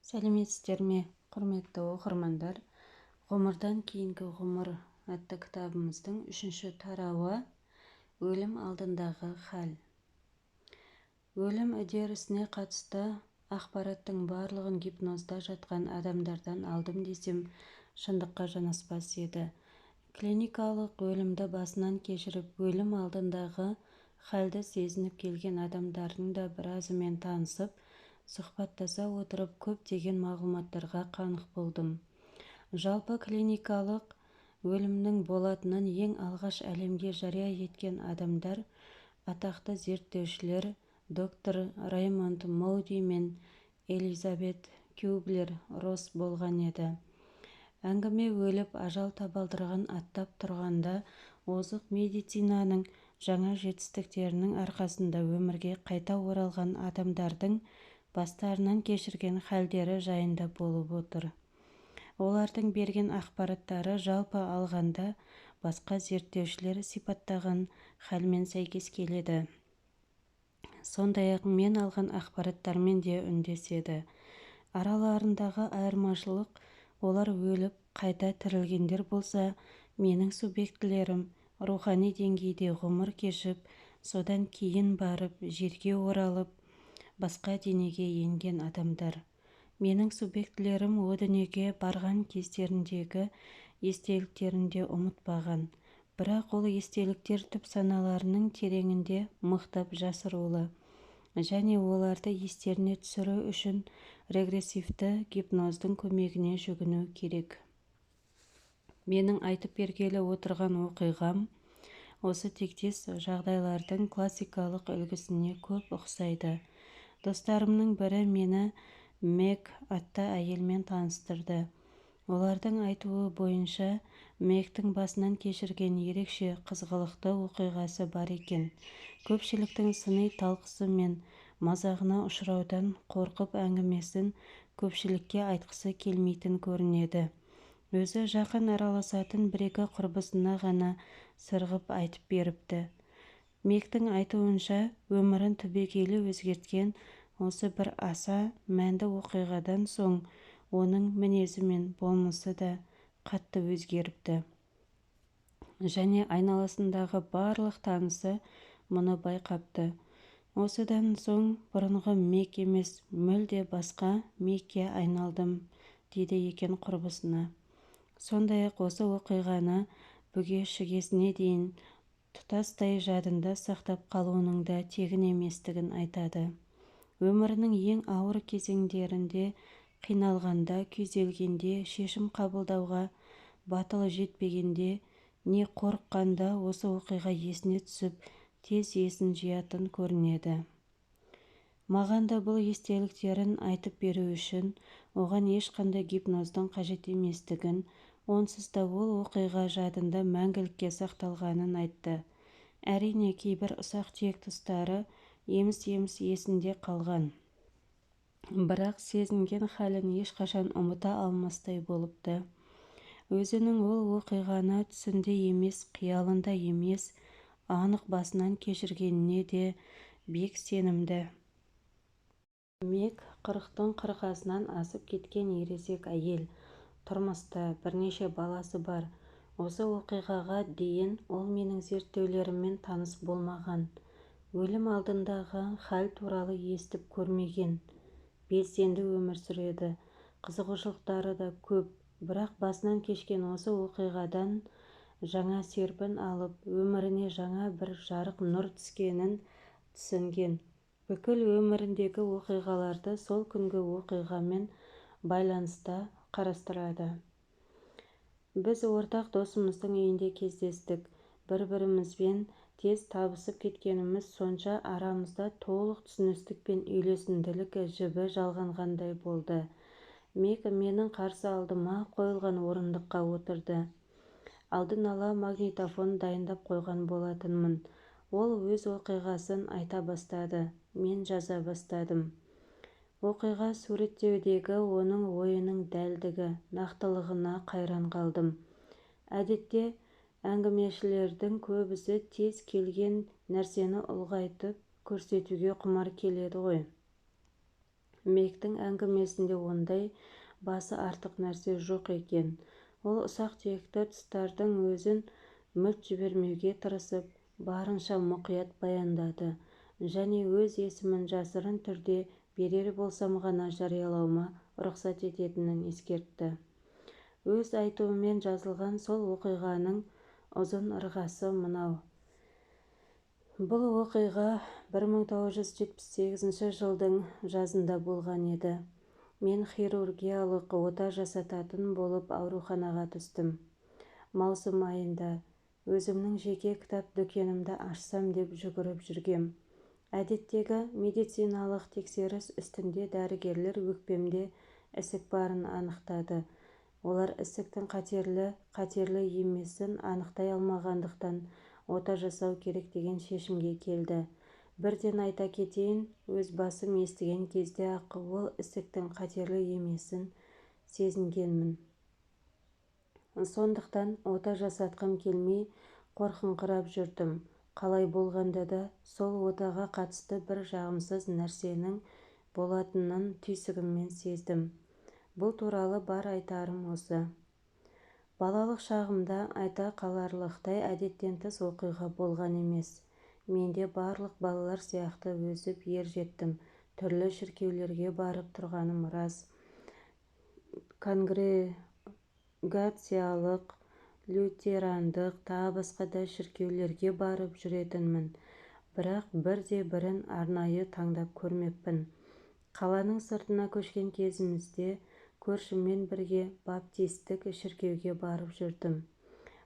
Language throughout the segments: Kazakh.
Сәлеметсіздер ме, құрметті оқырмандар? Ғұмырдан кейінгі ғұмыр атты кітабымыздың 3-ші тарауы өлім алдындағы хәл. Өлім үдерісіне қатысты ақпараттың барлығын гипнозда жатқан адамдардан алдым десем шындыққа жанаспас еді. Клиникалық өлімді басынан кешіріп, өлім алдындағы хәлді сезініп келген адамдардың да біразымен танысып, сұхбаттаса отырып көптеген мағлұматтарға қанық болдым. Жалпы клиникалық өлімнің болатынын ең алғаш әлемге жария еткен адамдар атақты зерттеушілер доктор Раймонд Моуди мен Элизабет Кюблер-Росс болған еді. Әңгіме өліп ажал табалдырығын аттап тұрғанда озық медицинаның жаңа жетістіктерінің арқасында өмірге қайта оралған адамдардың бастарынан кешірген хәлдері жайында болып отыр. Олардың берген ақпараттары жалпы алғанда басқа зерттеушілер сипаттаған хәлмен сәйкес келеді. Сондай-ақ мен алған ақпараттармен де үндеседі. Араларындағы айырмашылық, олар өліп қайта тірілгендер болса, менің субъектілерім рухани деңгейде ғұмыр кешіп, содан кейін барып жерге оралып, басқа денеге енген адамдар. Менің субъектілерім о дүниеге барған кездеріндегі естеліктерінде ұмытпаған, бірақ ол естеліктер түп саналарының тереңінде мықтап жасырулы, және оларды естеріне түсіру үшін регрессивті гипноздың көмегіне жүгіну керек. Менің айтып бергелі отырған оқиғам осы тектес жағдайлардың классикалық үлгісіне көп ұқсайды. Достарымның бірі мені Мэг атты әйелмен таныстырды. Олардың айтуы бойынша Мэгтің басынан кешірген ерекше қызғылықты оқиғасы бар екен. Көпшіліктің сыни талқысы мен мазағына ұшыраудан қорқып әңгімесін көпшілікке айтқысы келмейтін көрінеді. Өзі жақын араласатын бір-екі құрбысына ғана сырғып айтып беріпті. Мэгтің айтуынша өмірін түбегейлі өзгерткен осы бір аса мәнді оқиғадан соң оның мінезі мен болмысы да қатты өзгеріпті. Және айналасындағы барлық танысы мұны байқапты. Осыдан соң бұрынғы Мэг емес, мүлде басқа Мэгке айналдым, дейді екен құрбысына. Сондай-ақ осы оқиғаны бүге-шігесіне дейін тұтастай жадында сақтап қалуының да тегін еместігін айтады. Өмірінің ең ауыр кезеңдерінде қиналғанда, күйзелгенде, шешім қабылдауға батылы жетпегенде, не қорыққанда осы оқиға есіне түсіп, тез есін жиятын көрінеді. Маған да бұл естеліктерін айтып беру үшін оған ешқандай гипноздың қажет еместігін, онсыз да ол оқиға жадында мәңгілікке сақталғанын айтты. Әрине, кейбір ұсақ-түйек тұстары еміс-еміс есінде қалған. Бірақ сезінген хәлін ешқашан ұмыта алмастай болыпты. Өзінің ол оқиғаны түсінде емес, қиялында емес, анық басынан кешіргеніне де бек сенімді. Мэг 40-тың қырқасынан асып кеткен ересек әйел, тұрмысты, бірнеше баласы бар. Осы оқиғаға дейін ол менің зерттеулеріммен таныс болмаған. Өлім алдындағы хәл туралы естіп көрмеген. Белсенді өмір сүреді. Қызығушылықтары да көп, бірақ басынан кешкен осы оқиғадан жаңа серпін алып, өміріне жаңа бір жарық нұр түскенін түсінген. Бүкіл өміріндегі оқиғаларды сол күнгі оқиғамен байланыста қарастырады. Біз ортақ досымыздың үйінде кездестік. Бір-бірімізбен тез табысып кеткеніміз сонша арамызда толық түсіністік пен үйлесімділік жібі жалғанғандай болды. Мэг менің қарсы алдыма қойылған орындыққа отырды. Алдын ала магнитофон дайындап қойған болатынмын. Ол өз оқиғасын айта бастады. Мен жаза бастадым. Оқиға суреттеудегі оның ойының дәлдігі, нақтылығына қайран қалдым. Әдетте әңгімешілердің көбісі тез келген нәрсені ұлғайтып көрсетуге құмар келеді ғой. Мектің әңгімесінде ондай басы артық нәрсе жоқ екен. Ол ұсақ-түйекті тұстардың өзін мүлт жібермеуге тырысып, барынша мұқият баяндады және өз есімін жасырын түрде берер болсам ғана жариялауыма рұқсат ететінін ескертті. Өз айтуымен жазылған сол оқиғаның ұзын ырғасы мынау. Бұл оқиға 1978 жылдың жазында болған еді. Мен хирургиялық ота жасататын болып ауруханаға түстім. Маусым айында өзімнің жеке кітап дүкенімді ашсам деп жүгіріп жүргем. Әдеттегі медициналық тексеріс үстінде дәрігерлер өкпемде ісік барын анықтады. Олар ісіктің қатерлі емесін анықтай алмағандықтан ота жасау керек деген шешімге келді. Бірден айта кетейін, өз басым естіген кезде-ақ ол ісіктің қатерлі емесін сезінгенмін. Сондықтан ота жасатқым келмей қорқыңқырап жүрдім. Қалай болғанда да сол отаға қатысты бір жағымсыз нәрсенің болатынын түйсігіммен сездім. Бұл туралы бар айтарым осы. Балалық шағымда айта қаларлықтай әдеттен тыс оқиға болған емес. Менде барлық балалар сияқты өсіп ер жеттім. Түрлі шіркеулерге барып тұрғаным рас. Конгрегациялық, лютерандық, тағы басқа да шіркеулерге барып жүретінмін. Бірақ бірде-бірін арнайы таңдап көрмеппін. Қаланың сыртына көшкен кезімізде көршіммен бірге баптистік шіркеуге барып жүрдім.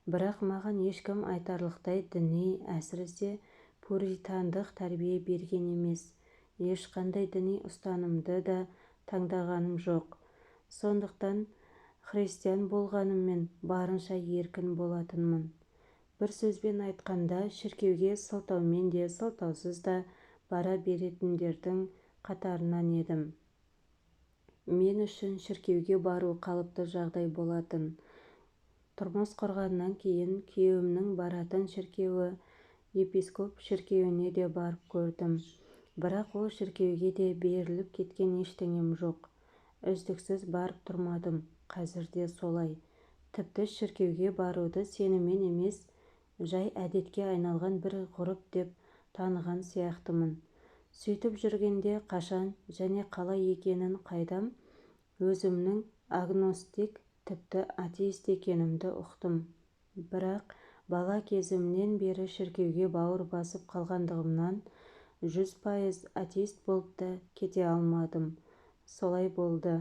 Бірақ маған ешкім айтарлықтай діни, әсіресе пуритандық тәрбие берген емес. Ешқандай діни ұстанымды да таңдағаным жоқ. Сондықтан христиан болғаныммен барынша еркін болатынмын. Бір сөзбен айтқанда, шіркеуге сылтаумен де сылтаусыз да бара беретіндердің қатарынан едім. Мен үшін шіркеуге бару қалыпты жағдай болатын. Тұрмыс құрғаннан кейін күйеуімнің баратын шіркеуі епископ шіркеуіне де барып көрдім. Бірақ ол шіркеуге де беріліп кеткен ештеңем жоқ. Үздіксіз барып тұрмадым. Қазір де солай. Тіпті шіркеуге баруды сеніммен емес, жай әдетке айналған бір ғұрып деп таныған сияқтымын. Сөйтіп жүргенде қашан және қалай екенін қайдам, өзімнің агностик, тіпті атеист екенімді ұқтым. Бірақ бала кезімнен бері шіркеуге бауыр басып қалғандығымнан 100% атеист болып та кете алмадым. Солай болды.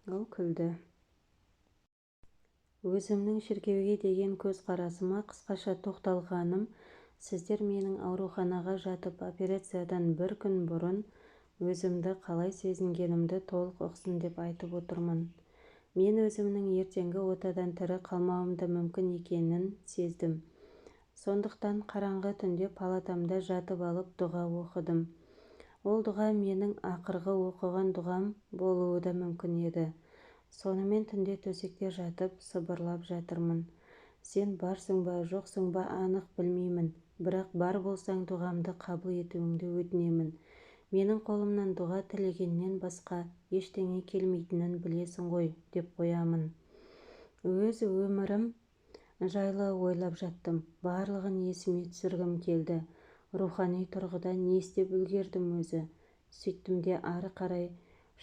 Ол күлді. Өзімнің шіркеуге деген көзқарасыма қысқаша тоқталғаным, сіздер менің ауруханаға жатып операциядан бір күн бұрын өзімді қалай сезінгенімді толық ұқсын деп айтып отырмын. Мен өзімнің ертеңгі отадан тірі қалмауымды мүмкін екенін сездім. Сондықтан қараңғы түнде палатамда жатып алып дұға оқыдым. Ол дұға менің ақырғы оқыған дұғам болуы да мүмкін еді. Сонымен түнде төсекте жатып сыбырлап жатырмын. Сен барсың ба, жоқсың ба анық білмеймін, бірақ бар болсаң дұғамды қабыл етуіңді өтінемін. Менің қолымнан дұға тілегеннен басқа ештеңе келмейтінін білесің ғой, деп қоямын. Өз өмірім жайлы ойлап жаттым. Барлығын есіме түсіргім келді. Рухани тұрғыда не істеп үлгердім өзі. Сөйттім де ары қарай,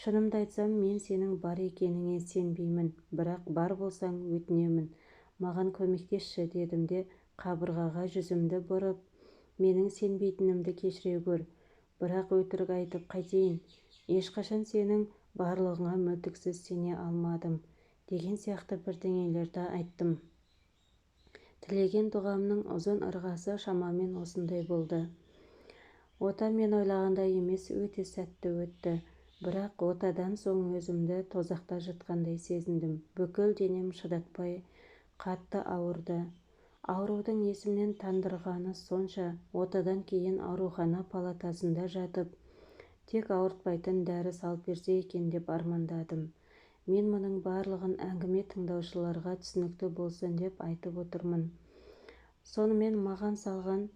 шынымды айтсам, мен сенің бар екеніңе сенбеймін, бірақ бар болсаң өтінемін. Маған көмектесші, дедім де қабырғаға жүзімді бұрып, менің сенбейтінімді кешіре көр. Бірақ өтірік айтып қайтейін, ешқашан сенің барлығыңа мүлтіксіз сене алмадым, деген сияқты бірдеңелерді айттым. Тілеген дұғамның ұзын ырғасы шамамен осындай болды. Ота мен ойлағандай емес, өте сәтті өтті. Бірақ отадан соң өзімді тозақта жатқандай сезіндім. Бүкіл денем шыдатпай қатты ауырды. Аурудың есімнен тандырғаны сонша, отадан кейін аурухана палатасында жатып, тек ауыртпайтын дәрі салып берсе екен деп армандадым. Мен мұның барлығын әңгіме тыңдаушыларға түсінікті болсын деп айтып отырмын. Сонымен маған салған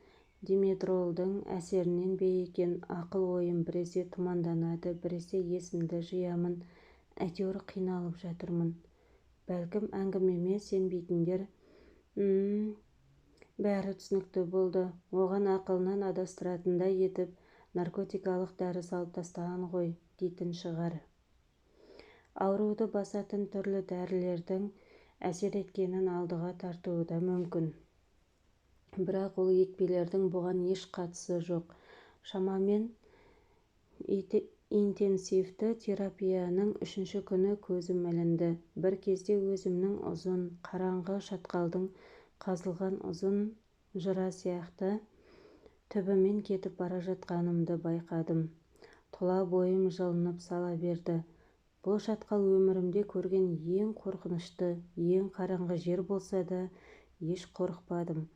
димедролдың әсерінен бе екен, ақыл-ойым біресе тұманданады, біресе есімді жиямын. Әйтеуір қиналып жатырмын. Бәлкім әңгімеме сенбейтіндер бәрі түсінікті болды. Оған ақылынан адастыратындай етіп наркотикалық дәрі салып тастаған ғой, дейтін шығар. Ауруды басатын түрлі дәрілердің әсер еткенін алдыға тартуы да мүмкін. Бірақ ол екпелердің бұған еш қатысы жоқ. Шамамен интенсивті терапияның 3-ші күні көзім ілінді. Бір кезде өзімнің ұзын, қараңғы шатқалдың қазылған ұзын жыра сияқты түбімен кетіп бара жатқанымды байқадым. Тұла бойым жылынып сала берді. Бұл шатқал өмірімде көрген ең қорқынышты, ең қараңғы жер болса да, еш қорықпадым.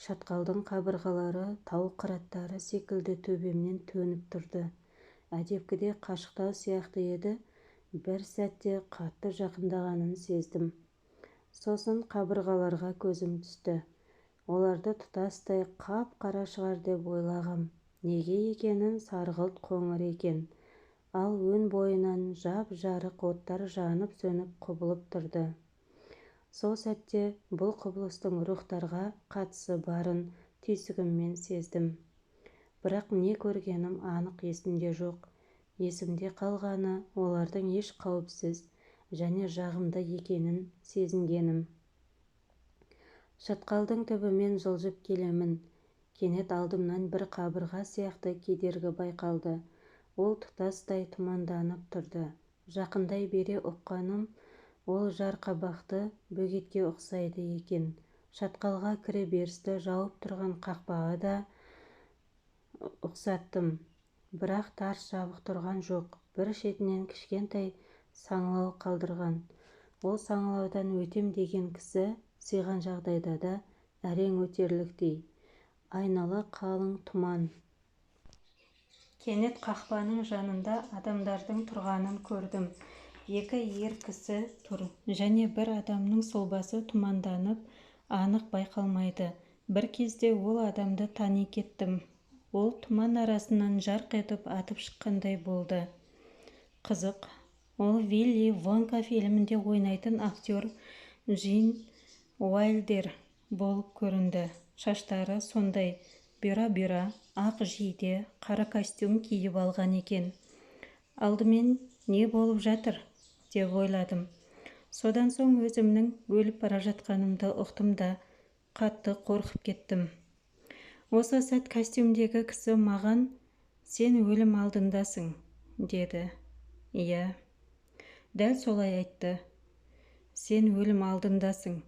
Шатқалдың қабырғалары тау қыраттары секілді төбемнен төніп тұрды. Әдепкіде қашықтау сияқты еді, бір сәтте қатты жақындағанын сездім. Сосын қабырғаларға көзім түсті. Оларды тұтастай қап-қара шығар деп ойлағам. Неге екенін сарғылт қоңыр екен. Ал өн бойынан жап-жарық оттар жанып-сөніп құбылып тұрды. Сол сәтте бұл құбылыстың рухтарға қатысы барын түйсігіммен сездім. Бірақ не көргенім анық есімде жоқ. Есімде қалғаны олардың еш қауіпсіз және жағымды екенін сезінгенім. Шатқалдың түбімен жылжып келемін. Кенет алдымнан бір қабырға сияқты кедергі байқалды. Ол тұтастай тұманданып тұрды. Жақындай бере ұққаным, ол жарқабақты бөгетке ұқсайды екен. Шатқалға кіре берісті жауып тұрған қақпаға да ұқсаттым. Бірақ тарс жабық тұрған жоқ. Бір шетінен кішкентай саңылау қалдырған. Ол саңылаудан өтем деген кісі сыйған жағдайда да әрең өтерліктей. Айнала қалың тұман. Кенет қақпаның жанында адамдардың тұрғанын көрдім. 2 ер кісі тұр, және бір адамның сұлбасы тұманданып, анық байқалмайды. Бір кезде ол адамды тани кеттім. Ол тұман арасынан жарқ етіп атып шыққандай болды. Қызық, ол Вилли Вонка фильмінде ойнайтын актер Джин Уайлдер болып көрінді. Шаштары сондай бұйра-бұйра, ақ жейде, қара костюм киіп алған екен. Алдымен не болып жатыр деп ойладым. Содан соң өзімнің өліп бара жатқанымды ұқтым да қатты қорқып кеттім. Осы сәт костюмдегі кісі маған «Сен өлім алдындасың» деді. Иә, дәл солай айтты. Сен өлім алдындасың.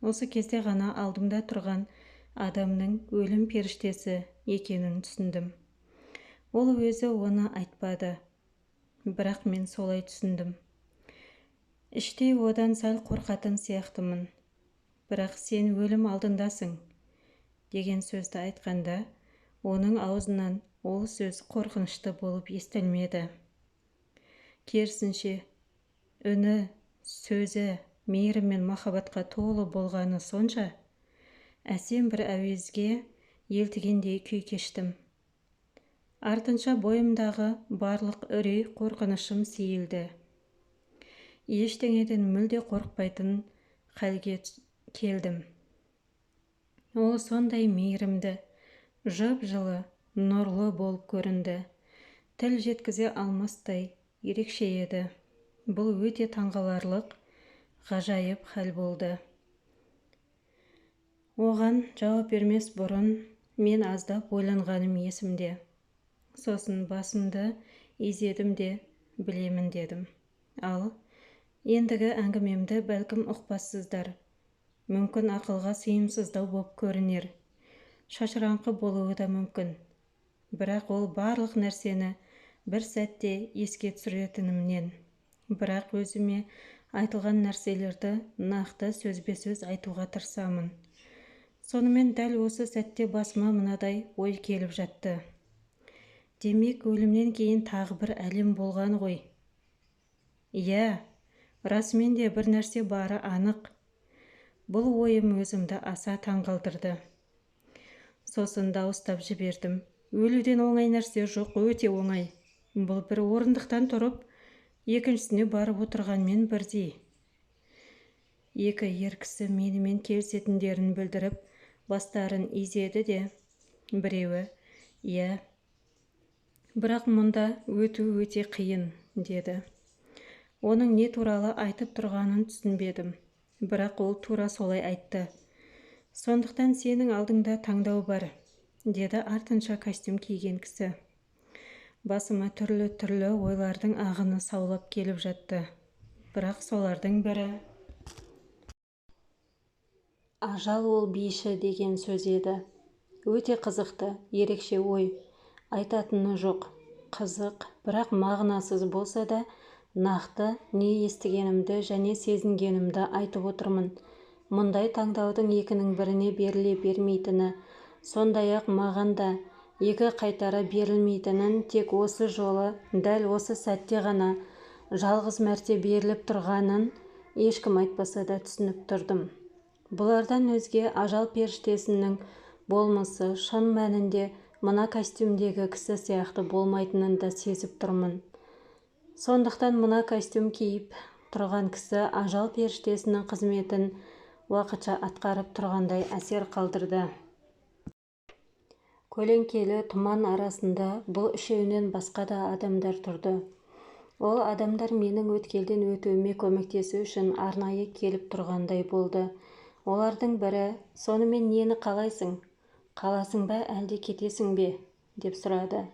Осы кезде ғана алдымда тұрған адамның өлім періштесі екенін түсіндім. Ол өзі оны айтпады. Бірақ мен солай түсіндім. Іштей одан сәл қорқатын сияқтымын. Бірақ сен өлім алдындасың деген сөзді айтқанда, оның аузынан ол сөз қорқынышты болып естілмеді. Керісінше, үні, сөзі, мейірім мен махаббатқа толы болғаны сонша, әсем бір әуезге елтігендей күй кештім. Артынша бойымдағы барлық үрей қорқынышым сейілді. Ештеңеден мүлде қорықпайтын халге келдім. Ол сондай мейірімді, жып-жылы, нұрлы болып көрінді. Тіл жеткізе алмастай ерекше еді. Бұл өте таңғаларлық, ғажайып хал болды. Оған жауап бермес бұрын мен аздап ойланғаным есімде. Сосын басымды изедім де білемін дедім. Ал ендігі әңгімемді бәлкім ұқпассыздар. Мүмкін ақылға сыйымсыздау боп көрінер. Шашыраңқы болуы да мүмкін. Бірақ ол барлық нәрсені бір сәтте еске түсіретінімнен. Бірақ өзіме айтылған нәрселерді нақты сөзбе-сөз айтуға тырысамын. Сонымен дәл осы сәтте басыма мынадай ой келіп жатты. Демек, өлімнен кейін тағы бір әлем болған ғой. Иә, расымен де бір нәрсе бары анық. Бұл ойым өзімді аса таңғалдырды. Сосын дауыстап жібердім. Өлуден оңай нәрсе жоқ, өте оңай. Бұл бір орындықтан тұрып, екіншісіне барып отырғанмен бірдей. Екі ер кісі менімен келісетіндерін білдіріп, бастарын изеді де, біреуі, «Иә, бірақ мұнда өту өте қиын», деді. Оның не туралы айтып тұрғанын түсінбедім, бірақ ол тура солай айтты. «Сондықтан сенің алдыңда таңдау бар», деді артынша костюм киген кісі. Басыма түрлі ойлардың ағыны саулап келіп жатты. Бірақ солардың бірі «Ажал ол бейші» деген сөз еді. Өте қызықты, ерекше ой. Айтатыны жоқ. Қызық, бірақ мағынасыз болса да, нақты не естігенімді және сезінгенімді айтып отырмын. Мұндай таңдаудың екінің біріне беріле бермейтіні, сондай-ақ маған да екі қайтара берілмейтінін тек осы жолы, дәл осы сәтте ғана жалғыз мәрте беріліп тұрғанын ешкім айтпаса да түсініп тұрдым. Бұлардан өзге ажал періштесінің болмысы шын мәнінде мына костюмдегі кісі сияқты болмайтынын да сезіп тұрмын. Сондықтан мына костюм киіп тұрған кісі ажал періштесінің қызметін уақытша атқарып тұрғандай әсер қалдырды. Көлеңкелі тұман арасында бұл үшеуінен басқа да адамдар тұрды. Ол адамдар менің өткелден өтуіме көмектесу үшін арнайы келіп тұрғандай болды. Олардың бірі, «Сонымен нені қалайсың? Қаласың ба, әлде кетесің бе?» деп сұрады.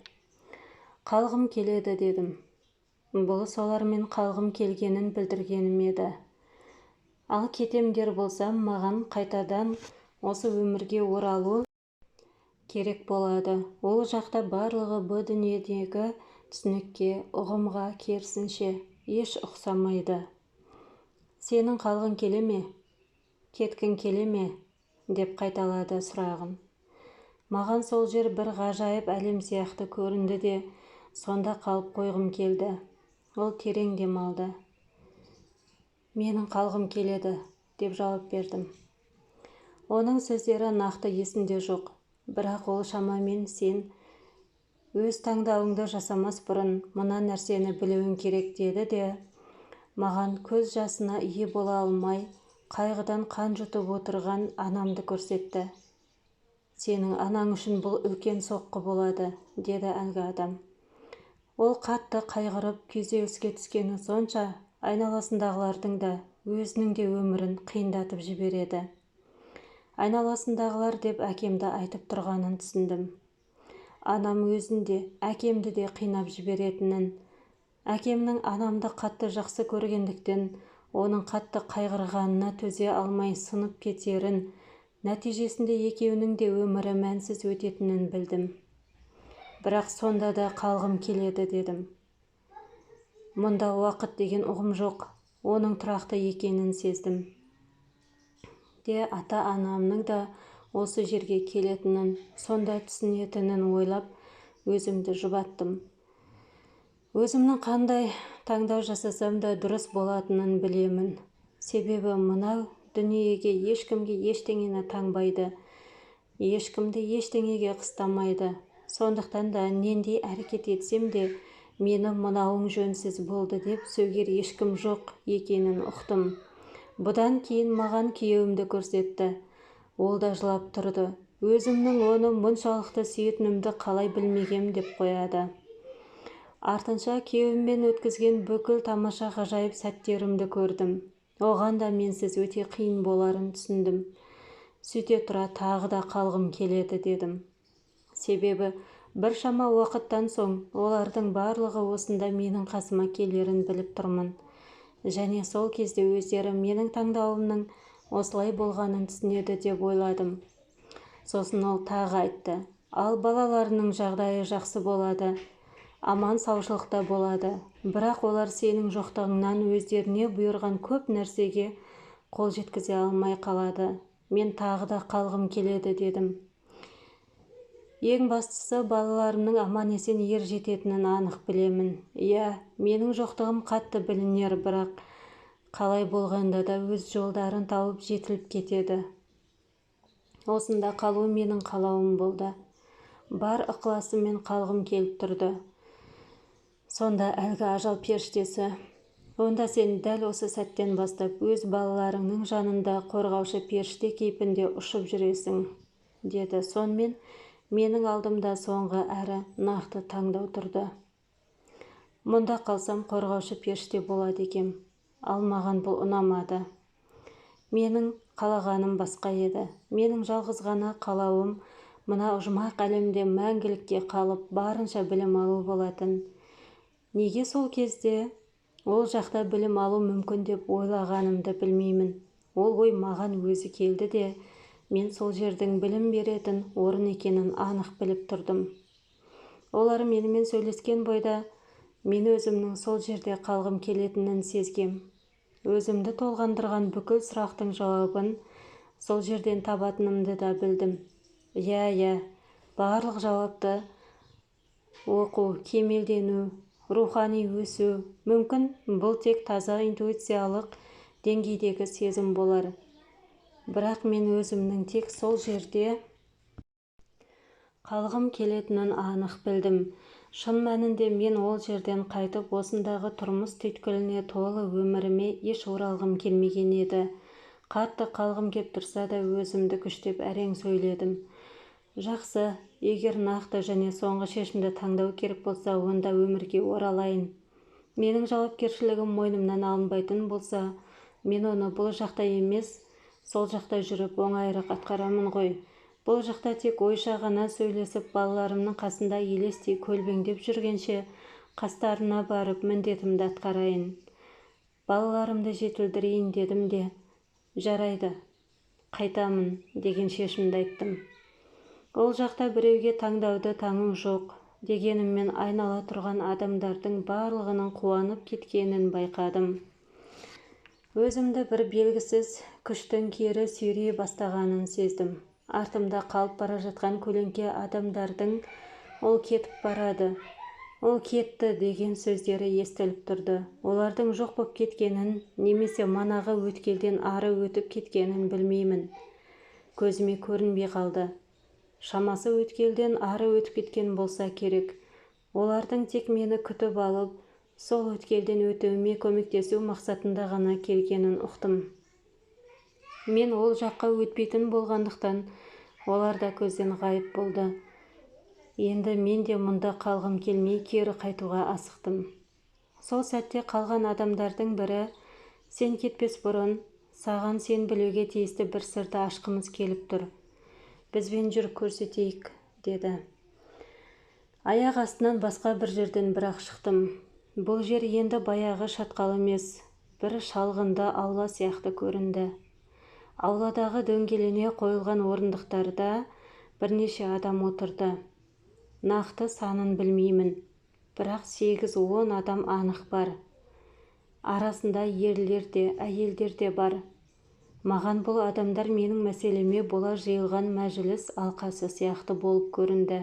«Қалғым келеді», дедім. Бұл солармен қалғым келгенін білдіргенім еді. Ал кетемдер болсам, маған қайтадан осы өмірге оралу керек болады. Ол жақта барлығы бұл дүниедегі түсінікке, ұғымға керісінше еш ұқсамайды. «Сенің қалғың келе ме? Кеткің келе ме?» деп қайталады сұрағын. Маған сол жер бір ғажайып әлем сияқты көрінді де, сонда қалып қойғым келді. Ол терең демалды. «Менің қалғым келеді», деп жауап бердім. Оның сөздері нақты есімде жоқ, бірақ ол шамамен «Сен өз таңдауыңды жасамас бұрын мына нәрсені білуің керек» деді де, маған көз жасына ие бола алмай, қайғыдан қан жұтып отырған анамды көрсетті. «Сенің анаң үшін бұл үлкен соққы болады», деді әлгі адам. Ол қатты қайғырып күйзеліске түскені сонша, айналасындағылардың да, өзінің де өмірін қиындатып жібереді. Айналасындағылар деп әкемді айтып тұрғанын түсіндім. Анам өзін де, әкемді де қинап жіберетінін, әкемнің анамды қатты жақсы көргендіктен, оның қатты қайғырғанына төзе алмай сынып кетерін, нәтижесінде екеуінің де өмірі мәнсіз өтетінін білдім. Бірақ сонда да қалғым келеді дедім. Мұнда уақыт деген ұғым жоқ, оның тұрақты екенін сездім. Де ата-анамның да осы жерге келетінін, сонда түсінетінін ойлап, өзімді жұбаттым. Өзімнің қандай таңдау жасасам да дұрыс болатынын білемін. Себебі мынау дүниеге ешкімге ештеңені таңбайды, ешкімді ештеңеге қыстамайды. Сондықтан да нендей әрекет етсем де, мені мынауың жөнсіз болды деп сөгер ешкім жоқ екенін ұқтым. Бұдан кейін маған күйеуімді көрсетті. Ол да жылап тұрды. Өзімнің оны мұншалықты сүйетінімді қалай білмегем деп қояды. Артынша күйеуіммен өткізген бүкіл тамаша ғажайып сәттерімді көрдім. Оған да менсіз өте қиын боларын түсіндім. Сөйте тұра тағы да қалғым келеді дедім. Себебі біршама уақыттан соң олардың барлығы осында менің қасыма келерін біліп тұрмын. Және сол кезде өздері менің таңдауымның осылай болғанын түсінеді деп ойладым. Сосын ол тағы айтты. Ал балаларының жағдайы жақсы болады. Аман саушылықта болады. Бірақ олар сенің жоқтығыңнан өздеріне бұйырған көп нәрсеге қол жеткізе алмай қалады. Мен тағы да қалғым келеді дедім. Ең бастысы балаларымның аман есен ер жететінін анық білемін. Иә, менің жоқтығым қатты білінер, бірақ қалай болғанда да өз жолдарын тауып жетіліп кетеді. Осында қалу менің қалауым болды. Бар ықыласыммен қалғым келіп тұрды. Сонда әлгі ажал періштесі: онда сен дәл осы сәттен бастап өз балаларыңның жанында қорғаушы періште кейпінде ұшып жүресің, деді. Сонымен менің алдымда соңғы әрі нақты таңдау тұрды. Мұнда қалсам қорғаушы періште болады екем, ал маған бұл ұнамады. Менің қалағаным басқа еді. Менің жалғыз ғана қалауым мына жұмақ әлемде мәңгілікке қалып барынша білім алу болатын. Неге сол кезде ол жақта білім алу мүмкін деп ойлағанымды білмеймін. Ол ой маған өзі келді де, мен сол жердің білім беретін орын екенін анық біліп тұрдым. Олар менімен сөйлескен бойда мен өзімнің сол жерде қалғым келетінін сезгем. Өзімді толғандырған бүкіл сұрақтың жауабын сол жерден табатынымды да білдім. Иә, барлық жауапты оқу, кемелдену, рухани өсу мүмкін. Бұл тек таза интуициялық деңгейдегі сезім болар. Бірақ мен өзімнің тек сол жерде қалғым келетінін анық білдім. Шын мәнінде мен ол жерден қайтып осындағы тұрмыс түйткіліне толы өміріме еш оралғым келмеген еді. Қатты қалғым кеп тұрса да өзімді күштеп әрең сөйледім. Жақсы, егер нақты және соңғы шешімді таңдау керек болса, онда өмірге оралайын. Менің жауапкершілігім мойнымнан алынбайтын болса, мен оны бұл жақта емес, сол жақта жүріп оңайырақ атқарамын ғой. Бұл жақта тек ойша ғана сөйлесіп, балаларымның қасында елестей көлбеңдеп жүргенше, қастарына барып міндетімді атқарайын. Балаларымды жетілдірейін дедім де, жарайды, қайтамын деген шешімді айттым. Ол жақта біреуге таңдауды таңым жоқ дегеніммен айнала тұрған адамдардың барлығының қуанып кеткенін байқадым. Өзімді бір белгісіз күштің кері сүйрей бастағанын сездім. Артымда қалып бара жатқан көлеңке адамдардың ол кетіп барады, ол кетті деген сөздері естіліп тұрды. Олардың жоқ боп кеткенін немесе манағы өткелден ары өтіп кеткенін білмеймін. Көзіме көрінбей қалды. Шамасы өткелден ары өтіп кеткен болса керек. Олардың тек мені күтіп алып, сол өткелден өтуіме көмектесу мақсатында ғана келгенін ұқтым. Мен ол жаққа өтпейтін болғандықтан олар да көзден ғайып болды. Енді мен де мұнда қалғым келмей кері қайтуға асықтым. Сол сәтте қалған адамдардың бірі: сен кетпес бұрын, саған сен білуге тиісті бір сырды ашқымыз келіп тұр. Бізбен жүр, көрсетейік, деді. Аяқ астынан басқа бір жерден бірақ шықтым. Бұл жер енді баяғы шатқал емес, бір шалғынды аула сияқты көрінді. Ауладағы дөңгелене қойылған орындықтарда бірнеше адам отырды. Нақты санын білмеймін, бірақ 8-10 адам анық бар. Арасында ерлер де, әйелдер де бар. Маған бұл адамдар менің мәселеме бола жиылған мәжіліс алқасы сияқты болып көрінді.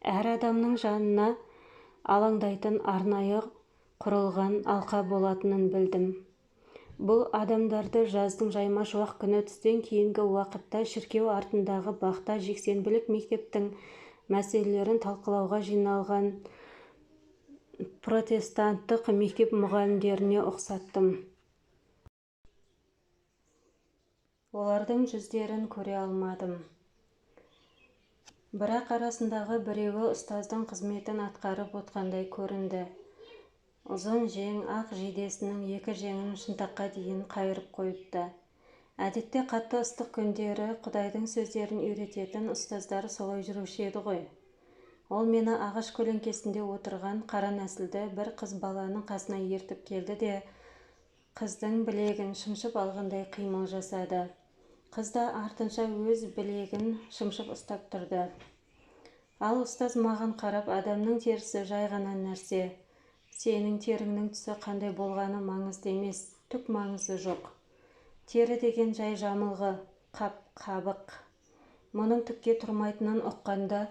Әр адамның жанына алаңдайтын арнайы құрылған алқа болатынын білдім. Бұл адамдарды жаздың жайма шуақ күні түстен кейінгі уақытта шіркеу артындағы бақта жексенбілік мектептің мәселелерін талқылауға жиналған протестанттық мектеп мұғалімдеріне ұқсаттым. Олардың жүздерін көре алмадым. Бірақ арасындағы біреуі ұстаздың қызметін атқарып отқандай көрінді. Ұзын жең ақ жейдесінің 2 жеңін шынтаққа дейін қайырып қойыпты. Әдетте қатты ыстық күндері Құдайдың сөздерін үйрететін ұстаздар солай жүруші еді ғой. Ол мені ағаш көлеңкесінде отырған қара нәсілді бір қыз баланың қасына ертіп келді де, қыздың білегін шымшып алғандай қимыл жасады. Қыз да артынша өз білегін шымшып ұстап тұрды. Ал ұстаз маған қарап: адамның терісі жай ғана нәрсе. Сенің теріңнің түсі қандай болғаны маңызды емес, түк маңызы жоқ. Тері деген жай жамылғы, қабық. Мұның түкке тұрмайтынын ұққанда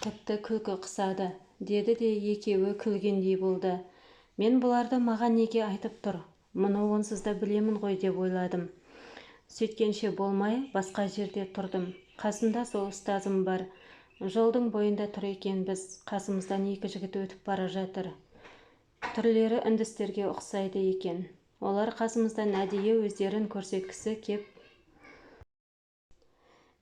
тіпті күлкі қысады, деді де екеуі күлгендей болды. Мен бұларды маған неге айтып тұр? Мұны онсыз да білемін ғой деп ойладым. Сөйткенше болмай басқа жерде тұрдым. Қасымда сол ұстазым бар. Жолдың бойында тұр екенбіз. Қасымыздан екі жігіт өтіп бара жатыр. Түрлері үндістерге ұқсайды екен. Олар қасымыздан әдейі өздерін көрсеткісі кеп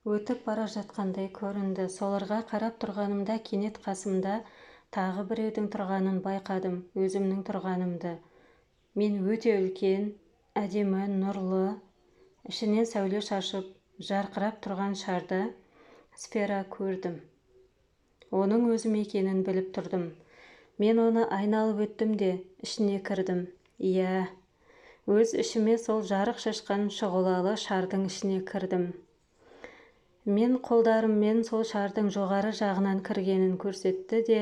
өтіп бара жатқандай көрінді. Соларға қарап тұрғанымда кенет қасымда тағы біреудің тұрғанын байқадым, өзімнің тұрғанымды. Мен өте үлкен, әдемі, нұрлы, ішінен сәуле шашып, жарқырап тұрған шарды сфера көрдім. Оның өзім екенін біліп тұрдым. Мен оны айналып өттім де ішіне кірдім. Иә, өз ішіме сол жарық шашқан шұғылалы шардың ішіне кірдім. Мен қолдарыммен сол шардың жоғары жағынан кіргенін көрсетті де,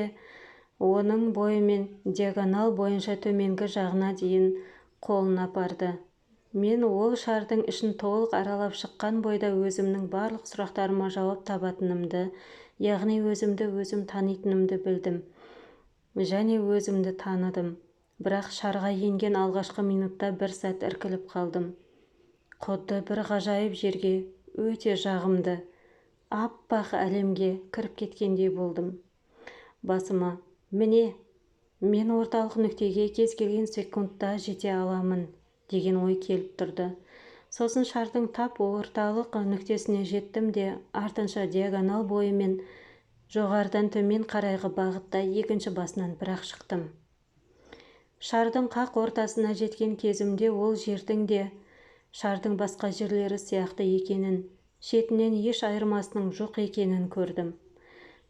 оның бойымен диагонал бойынша төменгі жағына дейін қолын апарды. Мен ол шардың ішін толық аралап шыққан бойда өзімнің барлық сұрақтарыма жауап табатынымды, яғни өзімді өзім танитынымды білдім. Және өзімді таныдым. Бірақ шарға енген алғашқы минутта бір сәт іркіліп қалдым. Құдды бір ғажайып жерге, өте жағымды, аппақ әлемге кіріп кеткендей болдым. Басыма, міне, мен орталық нүктеге кез келген секундта жете аламын деген ой келіп тұрды. Сосын шардың тап орталық нүктесіне жеттім де, артынша диагонал бойымен жоғарыдан төмен қарайғы бағытта екінші басынан бір-ақ шықтым. Шардың қақ ортасына жеткен кезімде ол жердің де шардың басқа жерлері сияқты екенін, шетінен еш айырмасының жоқ екенін көрдім.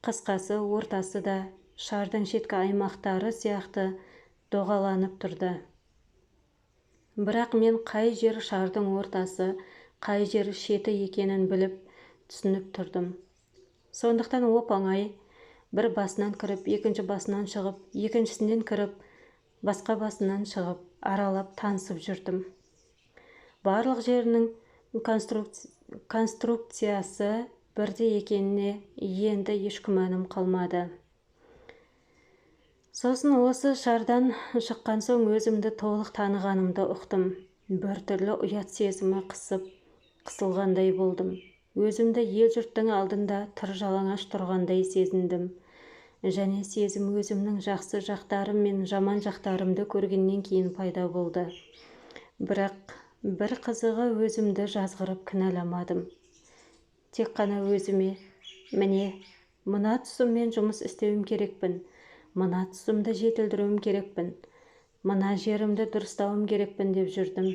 Қысқасы, ортасы да шардың шеткі аймақтары сияқты доғаланып тұрды. Бірақ мен қай жер шардың ортасы, қай жер шеті екенін біліп, түсініп тұрдым. Сондықтан оп-оңай бір басынан кіріп, екінші басынан шығып, екіншісінен кіріп, басқа басынан шығып, аралап танысып жүрдім. Барлық жерінің конструкциясы бірдей екеніне енді еш күмәнім қалмады. Сосын осы шардан шыққан соң өзімді толық танығанымды ұқтым. Бір түрлі ұят сезімі қысылғандай болдым. Өзімді ел-жұрттың алдында тыр жалаңаш тұрғандай сезіндім. Және сезім өзімнің жақсы жақтарым мен жаман жақтарымды көргеннен кейін пайда болды. Бірақ бір қызығы өзімді жазғырып кінәламадым. Тек қана өзіме, міне, мына тұсыммен жұмыс істеуім керекпін, мына тұсымды жетілдіруім керекпін, мына жерімді дұрыстауым керекпін деп жүрдім.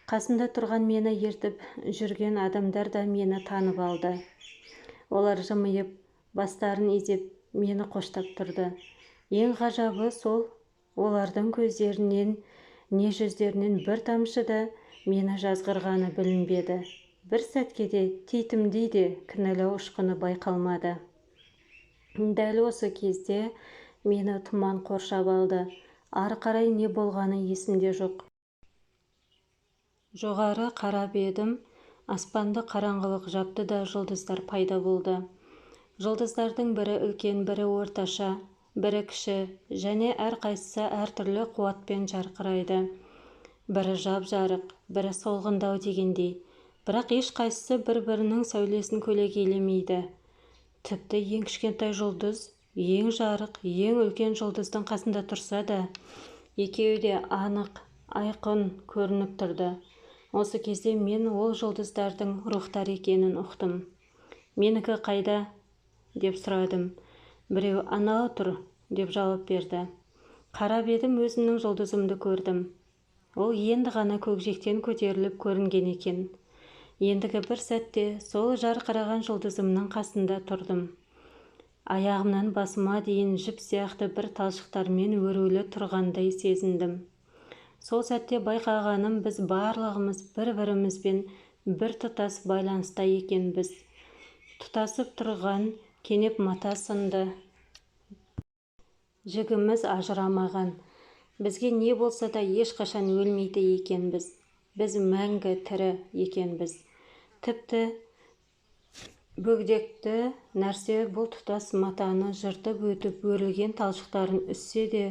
Қасымда тұрған мені ертіп жүрген адамдар да мені танып алды. Олар жымиып, бастарын изеп, мені қоштап тұрды. Ең ғажабы сол, олардың көздерінен, не жүздерінен бір тамшы да мені жазғырғаны білінбеді. Бір сәтке де титімдей де кінәлау ұшқыны байқалмады. Дәл осы кезде мені тұман қоршап алды. Ары қарай не болғаны есімде жоқ. Жоғары қарап едім, аспанды қараңғылық жапты да жұлдыздар пайда болды. Жұлдыздардың бірі үлкен, бірі орташа, бірі кіші, және әрқайсысы әртүрлі қуатпен жарқырайды. Бірі жап-жарық, бірі солғындау дегендей. Бірақ ешқайсысы бір-бірінің сәулесін көлегейлемейді. Тіпті ең кішкентай жұлдыз, ең жарық, ең үлкен жұлдыздың қасында тұрса да, екеуі де анық, айқын көрініп тұрды. Осы кезде мен ол жұлдыздардың рухтар екенін ұқтым. Менікі қайда? Деп сұрадым. Біреу анау тұр, деп жауап берді. Қарап едім, өзімнің жұлдызымды көрдім. Ол енді ғана көкжиектен көтеріліп көрінген екен. Ендігі бір сәтте сол жарқыраған жұлдызымның қасында тұрдым. Аяғымнан басыма дейін жіп сияқты бір талшықтармен өрулі тұрғандай сезіндім. Сол сәтте байқағаным, біз барлығымыз бір-бірімізбен бір тұтас байланыста екенбіз. Тұтасып тұрған кенеп мата сынды. Жігіміз ажырамаған. Бізге не болса да ешқашан өлмейді екенбіз. Біз мәңгі тірі екенбіз. Тіпті бөгдекті нәрсе бұл тұтас матаны жыртып өтіп өрілген талшықтарын үссе де,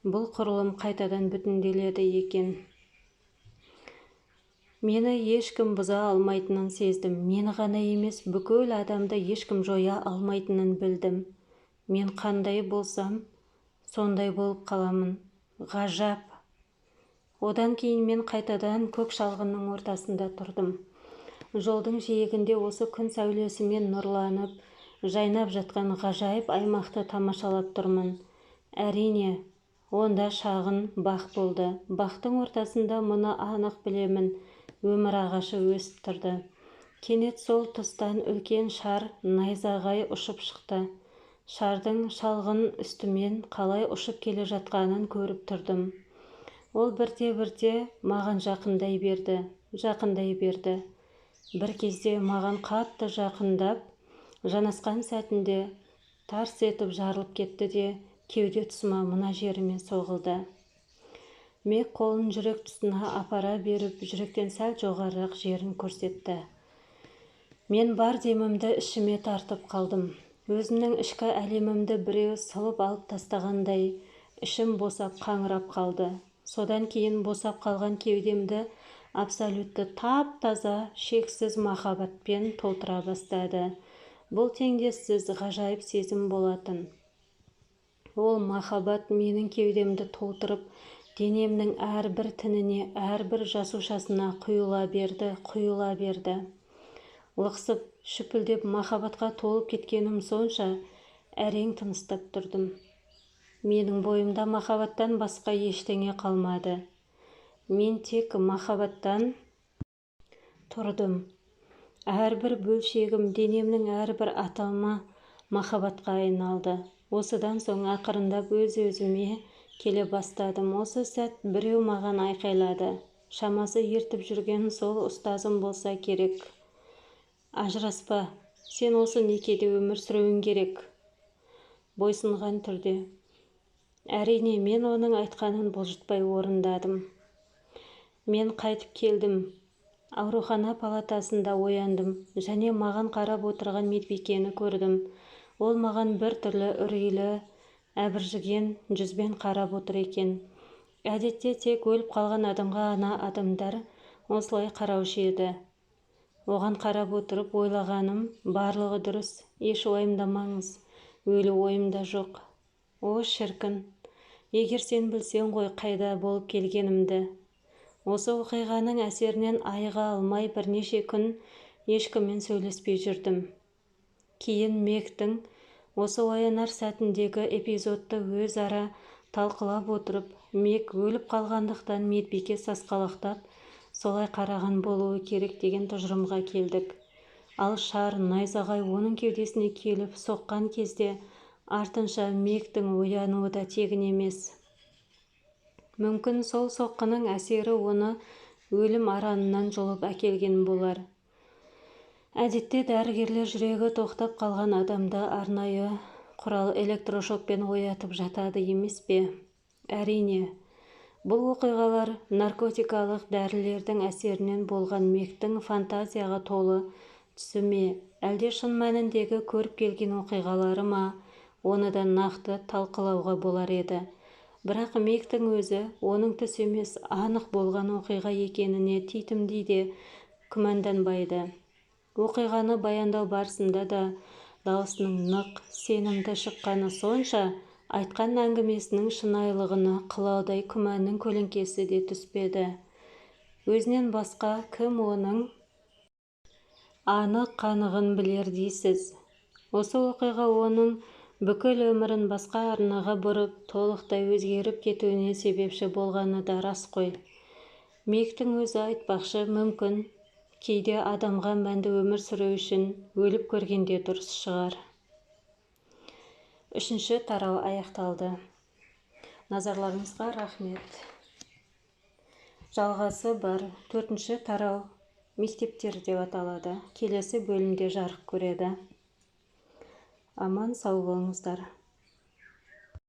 бұл құрылым қайтадан бүтінделеді екен. Мені ешкім бұза алмайтынын сездім. Мені ғана емес, бүкіл адамды ешкім жоя алмайтынын білдім. Мен қандай болсам, сондай болып қаламын. Ғажап. Одан кейін мен қайтадан көк шалғынның ортасында тұрдым. Жолдың жиегінде осы күн сәулесімен нұрланып, жайнап жатқан ғажайып аймақты тамашалап тұрмын. Әрине, онда шағын бақ болды. Бақтың ортасында мұны анық білемін. Өмір ағашы өсіп тұрды. Кенет сол тұстан үлкен шар найзағай ұшып шықты. Шардың шалғын үстімен қалай ұшып келе жатқанын көріп тұрдым. Ол бірте-бірте маған жақындай берді. Бір кезде маған қатты жақындап, жанасқан сәтінде тарс етіп жарылып кетті де, кеуде тұсыма мына жеріме соғылды. Мек қолын жүрек тұсына апара беріп, жүректен сәл жоғарырақ жерін көрсетті. Мен бар демімді ішіме тартып қалдым. Өзімнің ішкі әлемімді біреу сылып алып тастағандай, ішім босап қаңырап қалды. Содан кейін босап қалған кеудемді абсолютті тап-таза, шексіз махаббатпен толтыра бастады. Бұл теңдессіз ғажайып сезім болатын. Ол махаббат менің кеудемді толтырып, денемнің әрбір тініне, әрбір жасушасына құйыла берді. Лықсып, шүпілдеп махаббатқа толып кеткенім сонша, әрең тыныстап тұрдым. Менің бойымда махаббаттан басқа ештеңе қалмады. Мен тек махаббаттан тұрдым. Әрбір бөлшегім, денемнің әрбір атомы махаббатқа айналды. Осыдан соң ақырындап өз-өзіме келе бастадым. Осы сәт біреу маған айқайлады. Шамасы ертіп жүрген сол ұстазым болса керек. Ажыраспа, сен осы некеде өмір сүруің керек. Бойсынған түрде. Әрине, мен оның айтқанын бұлжытпай орындадым. Мен қайтып келдім. Аурухана палатасында ояндым және маған қарап отырған медбикені көрдім. Ол маған бір түрлі үрейлі, әбіржіген жүзбен қарап отыр екен. Әдетте тек өліп қалған адамға ғана адамдар осылай қараушы еді. Оған қарап отырып ойлағаным, барлығы дұрыс, еш уайымдамаңыз, өлі ойымда жоқ. О, шіркін, егер сен білсең ғой қайда болып келгенімді. Осы оқиғаның әсерінен айыға алмай бірнеше күн ешкіммен сөйлеспей жүрдім. Кейін Мектің осы оянар сәтіндегі эпизодты өзара талқылап отырып, Мек өліп қалғандықтан медбике сасқалақтап, солай қараған болуы керек деген тұжырымға келдік. Ал шар найзағай оның кеудесіне келіп соққан кезде артынша Мектің оянуы да тегін емес. Мүмкін сол соққының әсері оны өлім аранынан жұлып әкелген болар. Әдетте дәрігерлер жүрегі тоқтап қалған адамды арнайы құрал электрошокпен оятып жатады емес пе? Әрине, бұл оқиғалар наркотикалық дәрілердің әсерінен болған Мектің фантазияға толы түсі ме, әлде шын мәніндегі көріп келген оқиғалары ма, оны да нақты талқылауға болар еді. Бірақ Мектің өзі оның түс емес анық болған оқиға екеніне титімдей де күмәнданбайды. Оқиғаны баяндау барысында да даусының нық, сенімді шыққаны сонша, айтқан әңгімесінің шынайылығына қылаудай күмәннің көлеңкесі де түспеді. Өзінен басқа кім оның анық қанығын білер дейсіз? Осы оқиға оның бүкіл өмірін басқа арнаға бұрып, толықтай өзгеріп кетуіне себепші болғаны да рас қой. Мектің өзі айтпақшы, мүмкін, кейде адамға мәнді өмір сүру үшін өліп көргенде дұрыс шығар. 3-ші тарау аяқталды. Назарларыңызға рахмет. Жалғасы бар. 4-ші тарау мектептер деп аталады. Келесі бөлімде жарық көреді. Аман сау болыңыздар.